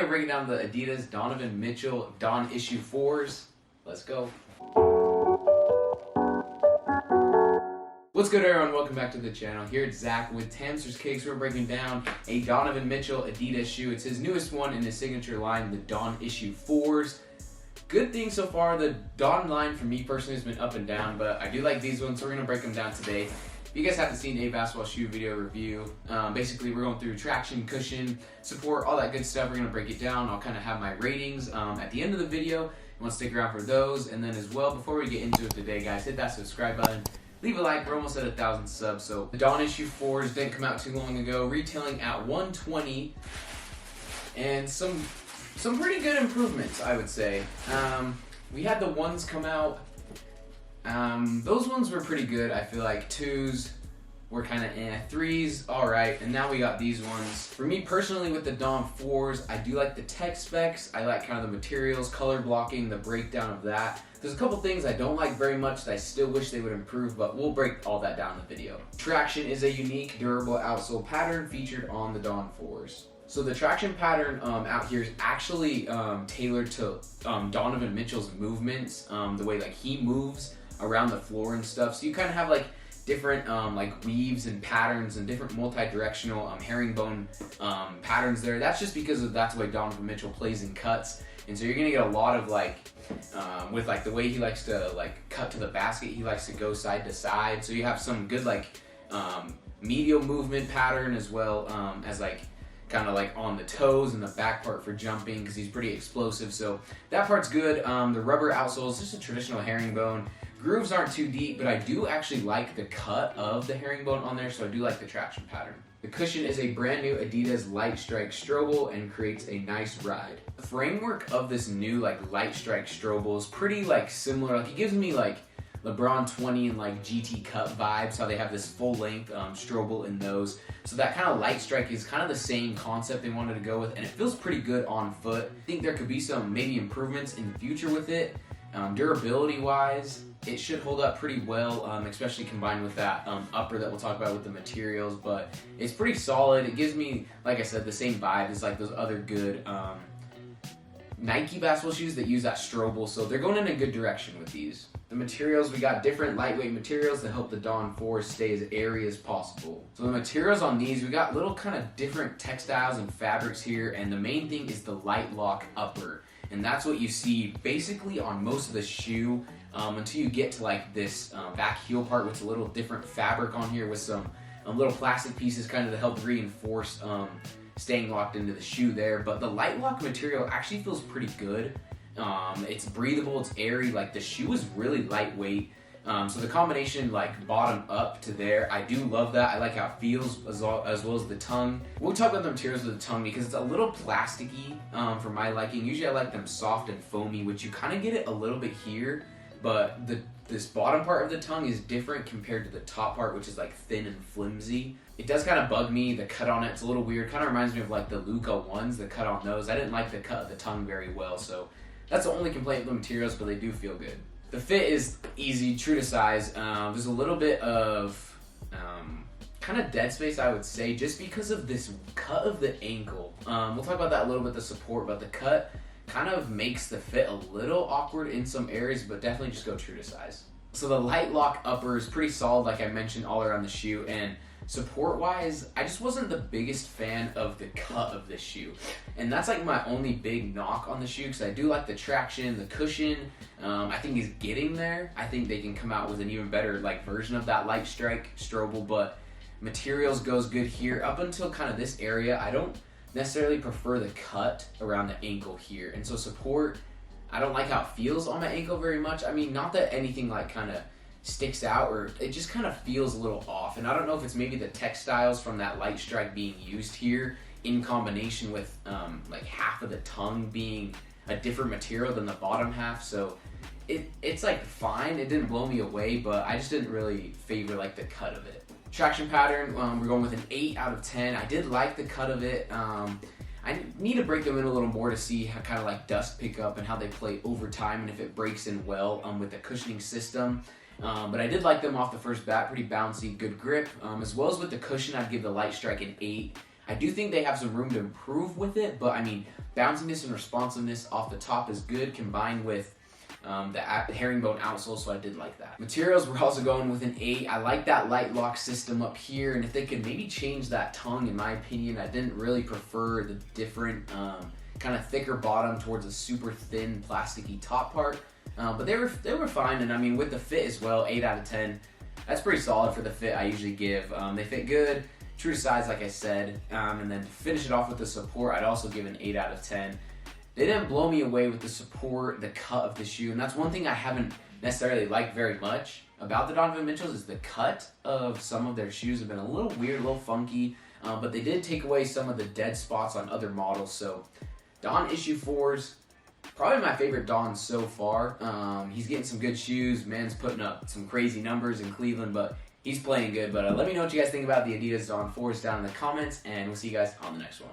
are breaking down the Adidas Donovan Mitchell Dawn Issue 4s. Let's go. What's good, everyone? Welcome back to the channel. Here it's Zach with Tamster's Cakes. We're breaking down a Donovan Mitchell Adidas shoe. It's his newest one in his signature line, the Dawn Issue 4s. Good thing so far. The Dawn line for me personally has been up and down, but I do like these ones, so we're going to break them down today. If you guys haven't seen a basketball shoe video review, basically we're going through traction, cushion, support, all that good stuff. We're going to break it down. I'll kind of have my ratings at the end of the video. You want to stick around for those. And then as well, before we get into it today, guys, hit that subscribe button. Leave a like. We're almost at 1,000 subs. So the Dawn Issue 4s didn't come out too long ago, retailing at $120, and some pretty good improvements, I would say. We had the ones come out. Those ones were pretty good. I feel like 2s were kind of 3s, all right, and now we got these ones. For me personally, with the Dawn 4s, I do like the tech specs. I like kind of the materials, color blocking, the breakdown of that. There's a couple things I don't like very much that I still wish they would improve, but we'll break all that down in the video. Traction is a unique, durable outsole pattern featured on the Dawn 4s. So the traction pattern out here is actually tailored to Donovan Mitchell's movements, the way like he moves around the floor and stuff. So you kind of have like different like weaves and patterns and different multi-directional herringbone patterns there. That's just because that's the way Donovan Mitchell plays and cuts. And so you're gonna get a lot of like, with like the way he likes to like cut to the basket, he likes to go side to side. So you have some good like medial movement pattern as well as like kind of like on the toes and the back part for jumping because he's pretty explosive. So that part's good. The rubber outsole is just a traditional herringbone. Grooves aren't too deep, but I do actually like the cut of the herringbone on there, so I do like the traction pattern. The cushion is a brand new Adidas Light Strike Strobel and creates a nice ride. The framework of this new like Light Strike Strobel is pretty like similar. Like it gives me like LeBron 20 and like GT Cup vibes, how they have this full length Strobel in those. So that kind of Light Strike is kind of the same concept they wanted to go with, and it feels pretty good on foot. I think there could be some maybe improvements in the future with it. Durability wise, it should hold up pretty well, especially combined with that upper that we'll talk about with the materials, but it's pretty solid. It gives me, like I said, the same vibe as like those other good Nike basketball shoes that use that Strobel, so they're going in a good direction with these. The materials, we got different lightweight materials that help the Dawn 4 stay as airy as possible. So the materials on these, we got little kind of different textiles and fabrics here, and the main thing is the light lock upper. And that's what you see basically on most of the shoe until you get to like this back heel part with a little different fabric on here with some little plastic pieces kind of to help reinforce staying locked into the shoe there. But the light lock material actually feels pretty good. It's breathable, it's airy, like the shoe is really lightweight. So the combination like bottom up to there, I do love that. I like how it feels as well as the tongue. We'll talk about the materials of the tongue because it's a little plasticky for my liking. Usually I like them soft and foamy, which you kind of get it a little bit here, but this bottom part of the tongue is different compared to the top part, which is like thin and flimsy. It does kind of bug me, the cut on it. It's a little weird. Kind of reminds me of like the Luka ones, the cut on those. I didn't like the cut of the tongue very well, so that's the only complaint with the materials, but they do feel good. The fit is easy, true to size. There's a little bit of kind of dead space, I would say, just because of this cut of the ankle. We'll talk about that a little bit, the support, but the cut kind of makes the fit a little awkward in some areas, but definitely just go true to size. So the light lock upper is pretty solid, like I mentioned, all around the shoe, and support-wise, I just wasn't the biggest fan of the cut of this shoe. And that's like my only big knock on the shoe, because I do like the traction, the cushion. I think is getting there. I think they can come out with an even better like version of that Light Strike Strobel, but materials goes good here. Up until kind of this area, I don't necessarily prefer the cut around the ankle here. And so support, I don't like how it feels on my ankle very much. I mean, not that anything like kind of sticks out, or it just kind of feels a little off. And I don't know if it's maybe the textiles from that Light Strike being used here in combination with like half of the tongue being a different material than the bottom half. So it's like fine. It didn't blow me away, but I just didn't really favor like the cut of it. Traction pattern, we're going with an 8 out of 10. I did like the cut of it. I need to break them in a little more to see how kind of like dust pick up and how they play over time and if it breaks in well with the cushioning system. But I did like them off the first bat, pretty bouncy, good grip. As well as with the cushion, I'd give the Light Strike an 8. I do think they have some room to improve with it, but I mean, bounciness and responsiveness off the top is good, combined with the herringbone outsole, so I did like that. Materials, we're also going with an 8. I like that light lock system up here, and if they could maybe change that tongue, in my opinion. I didn't really prefer the different kind of thicker bottom towards a super thin plasticky top part, but they were fine. And I mean, with the fit as well, 8 out of 10. That's pretty solid for the fit I usually give. They fit good, true to size like I said, and then to finish it off with the support, I'd also give an 8 out of 10. They didn't blow me away with the support, the cut of the shoe, and that's one thing I haven't necessarily liked very much about the Donovan Mitchells is the cut of some of their shoes have been a little weird, a little funky, but they did take away some of the dead spots on other models. So Don issue 4s, probably my favorite Don so far. He's getting some good shoes. Man's putting up some crazy numbers in Cleveland, but he's playing good. But let me know what you guys think about the Adidas Don 4s down in the comments, and we'll see you guys on the next one.